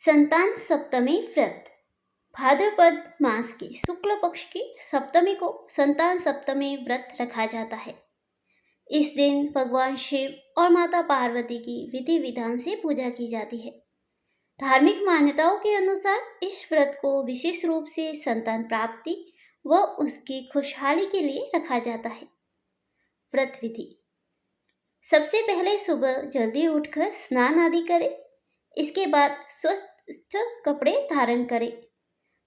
संतान सप्तमी व्रत। भाद्रपद मास की शुक्ल पक्ष की सप्तमी को संतान सप्तमी व्रत रखा जाता है। इस दिन भगवान शिव और माता पार्वती की विधि विधान से पूजा की जाती है। धार्मिक मान्यताओं के अनुसार इस व्रत को विशेष रूप से संतान प्राप्ति व उसकी खुशहाली के लिए रखा जाता है। व्रत विधि। सबसे पहले सुबह जल्दी उठकर स्नान आदि करें। इसके बाद स्वस्थ कपड़े धारण करें।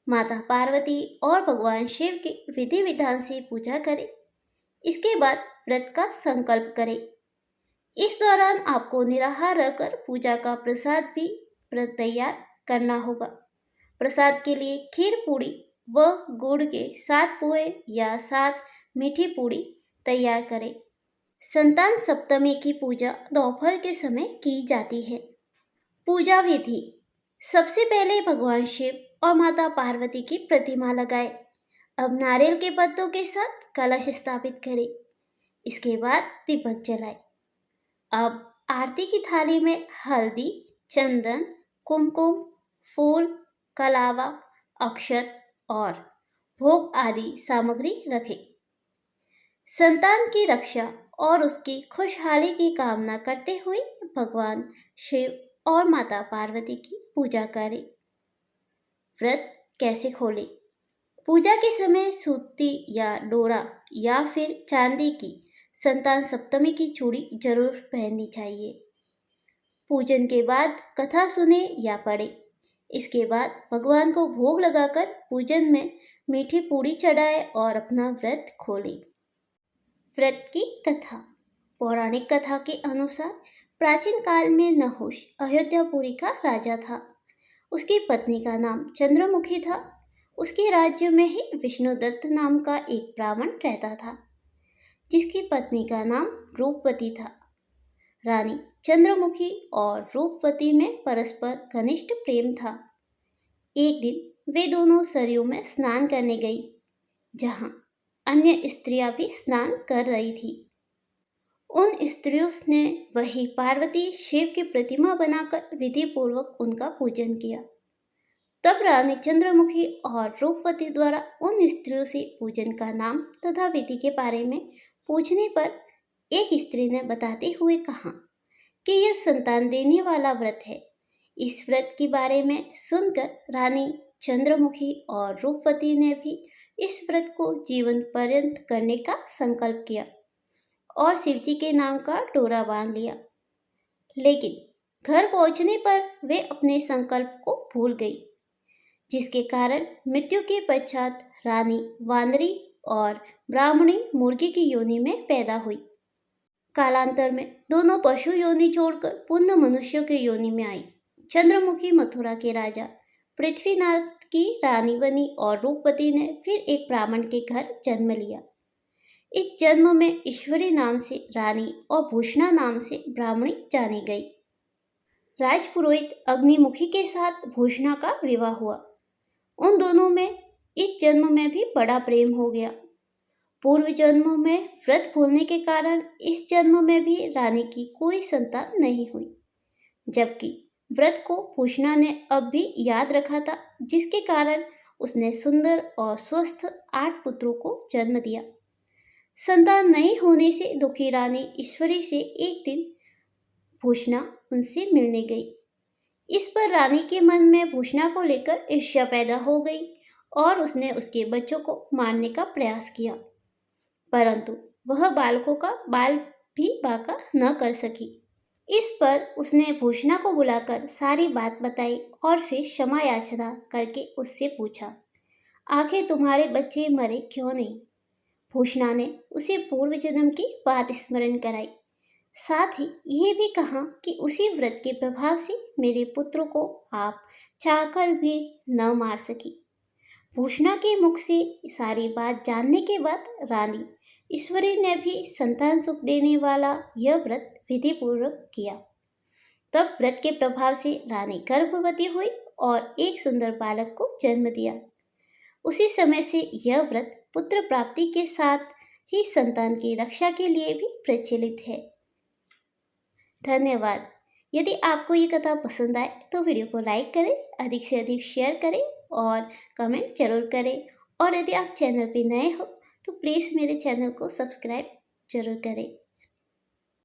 माता पार्वती और भगवान शिव की विधि विधान से पूजा करें। इसके बाद व्रत का संकल्प करें। इस दौरान आपको निराहार रहकर पूजा का प्रसाद भी तैयार करना होगा। प्रसाद के लिए खीर पूड़ी व गुड़ के 7 पोहे या 7 मीठी पूड़ी तैयार करें। संतान सप्तमी की पूजा दोपहर के समय की जाती है। पूजा विधि। सबसे पहले भगवान शिव और माता पार्वती की प्रतिमा लगाएं। अब नारियल के पत्तों के साथ कलश स्थापित करें। इसके बाद दीपक जलाएं। अब आरती की थाली में हल्दी, चंदन, कुमकुम, फूल, कलावा, अक्षत और भोग आदि सामग्री रखें। संतान की रक्षा और उसकी खुशहाली की कामना करते हुए भगवान शिव और माता पार्वती की पूजा करें। व्रत कैसे खोलें? पूजा के समय सूती या डोरा या फिर चांदी की संतान सप्तमी की चूड़ी जरूर पहननी चाहिए। पूजन के बाद कथा सुने या पढ़े। इसके बाद भगवान को भोग लगाकर पूजन में मीठी पूड़ी चढ़ाए और अपना व्रत खोलें। व्रत की कथा। पौराणिक कथा के अनुसार प्राचीन काल में नहुष अयोध्यापुरी का राजा था। उसकी पत्नी का नाम चंद्रमुखी था। उसके राज्य में ही विष्णुदत्त नाम का एक ब्राह्मण रहता था, जिसकी पत्नी का नाम रूपवती था। रानी चंद्रमुखी और रूपवती में परस्पर घनिष्ठ प्रेम था। एक दिन वे दोनों सरयू में स्नान करने गई, जहां अन्य स्त्रियां भी स्नान कर रही थी। उन स्त्रियों ने वही पार्वती शिव की प्रतिमा बनाकर विधि पूर्वक उनका पूजन किया। तब रानी चंद्रमुखी और रूपवती द्वारा उन स्त्रियों से पूजन का नाम तथा विधि के बारे में पूछने पर एक स्त्री ने बताते हुए कहा कि यह संतान देने वाला व्रत है। इस व्रत के बारे में सुनकर रानी चंद्रमुखी और रूपवती ने भी इस व्रत को जीवन पर्यंत करने का संकल्प किया और शिवजी के नाम का डोरा बांध लिया। लेकिन घर पहुंचने पर वे अपने संकल्प को भूल गई, जिसके कारण मृत्यु के पश्चात रानी वानरी और ब्राह्मणी मुर्गी की योनि में पैदा हुई। कालांतर में दोनों पशु योनि छोड़कर पुनः मनुष्यों की योनि में आई। चंद्रमुखी मथुरा के राजा पृथ्वीनाथ की रानी बनी और रूपवती ने फिर एक ब्राह्मण के घर जन्म लिया। इस जन्म में ईश्वरी नाम से रानी और भूषणा नाम से ब्राह्मणी जानी गई। राजपुरोहित अग्निमुखी के साथ भूषणा का विवाह हुआ। उन दोनों में इस जन्म में भी बड़ा प्रेम हो गया। पूर्व जन्म में व्रत भूलने के कारण इस जन्म में भी रानी की कोई संतान नहीं हुई, जबकि व्रत को भूषणा ने अब भी याद रखा था, जिसके कारण उसने सुंदर और स्वस्थ 8 पुत्रों को जन्म दिया। संतान नहीं होने से दुखी रानी ईश्वरी से एक दिन भूषणा उनसे मिलने गई। इस पर रानी के मन में भूषणा को लेकर ईर्ष्या पैदा हो गई और उसने उसके बच्चों को मारने का प्रयास किया, परंतु वह बालकों का बाल भी बांका न कर सकी। इस पर उसने भूषणा को बुलाकर सारी बात बताई और फिर क्षमा याचना करके उससे पूछा, आखिर तुम्हारे बच्चे मरे क्यों नहीं? भूषणा ने उसे पूर्व जन्म की बात स्मरण कराई, साथ ही यह भी कहा कि उसी व्रत के प्रभाव से मेरे पुत्रों को आप चाहकर भी न मार सकी। भूषणा के मुख से सारी बात जानने के बाद रानी ईश्वरी ने भी संतान सुख देने वाला यह व्रत विधि पूर्वक किया। तब व्रत के प्रभाव से रानी गर्भवती हुई और एक सुंदर बालक को जन्म दिया। उसी समय से यह व्रत पुत्र प्राप्ति के साथ ही संतान की रक्षा के लिए भी प्रचलित है। धन्यवाद। यदि आपको ये कथा पसंद आए तो वीडियो को लाइक करें, अधिक से अधिक शेयर करें और कमेंट जरूर करें। और यदि आप चैनल पे नए हो तो प्लीज़ मेरे चैनल को सब्सक्राइब जरूर करें।